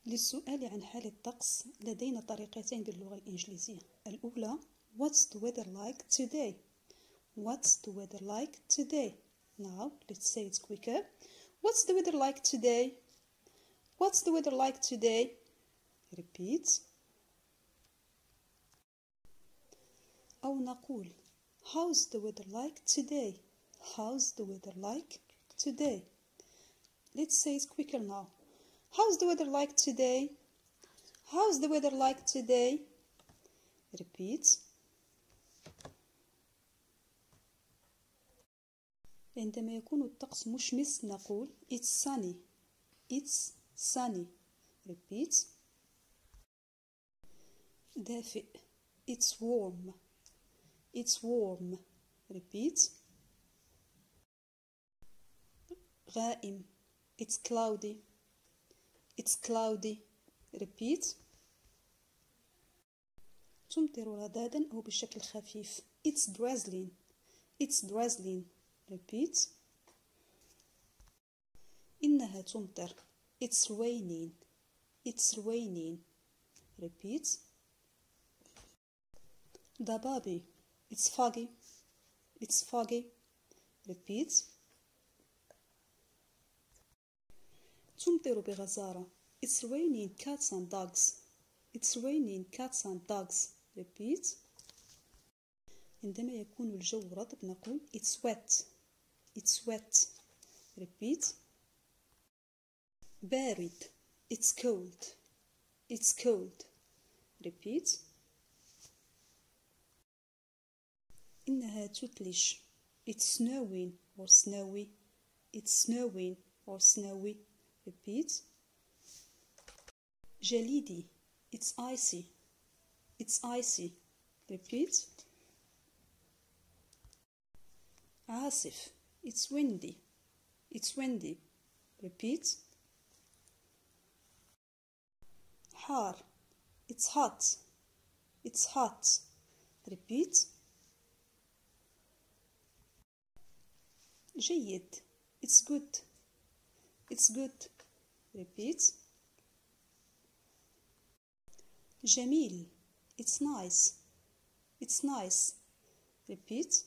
للسؤال عن حال الطقس لدينا طريقتين باللغة الإنجليزية. الأولى What's the weather like today? What's the weather like today? Now let's say it quicker. What's the weather like today? What's the weather like today? Repeat. أو نقول How's the weather like today? How's the weather like today? Let's say it quicker now. How's the weather like today? How's the weather like today? Repeat. عندما يكون الطقس مشمس نقول It's sunny. It's sunny. Repeat. دافئ. It's warm. It's warm. Repeat. غائم. It's cloudy. It's cloudy. Repeat. تمطر رذاذا أو بشكل خفيف. It's drizzling. It's drizzling. Repeat. إنها تمطر. It's raining. It's raining. Repeat. ضبابي. It's foggy. It's foggy. Repeat. تمطر بغزارة. It's raining cats and dogs. It's raining cats and dogs. Repeat. عندما يكون الجو رطب نقول It's wet. It's wet. Repeat. بارد. It's cold. It's cold. Repeat. إنها تثلج. It's snowing or snowy. It's snowing or snowy. Repeat. جليدي. It's icy. It's icy. Repeat. عاصف. It's windy. It's windy. Repeat. حار. It's hot. It's hot. Repeat. جيد. It's good. It's good. Repeat. جميل. It's nice. It's nice. Repeat.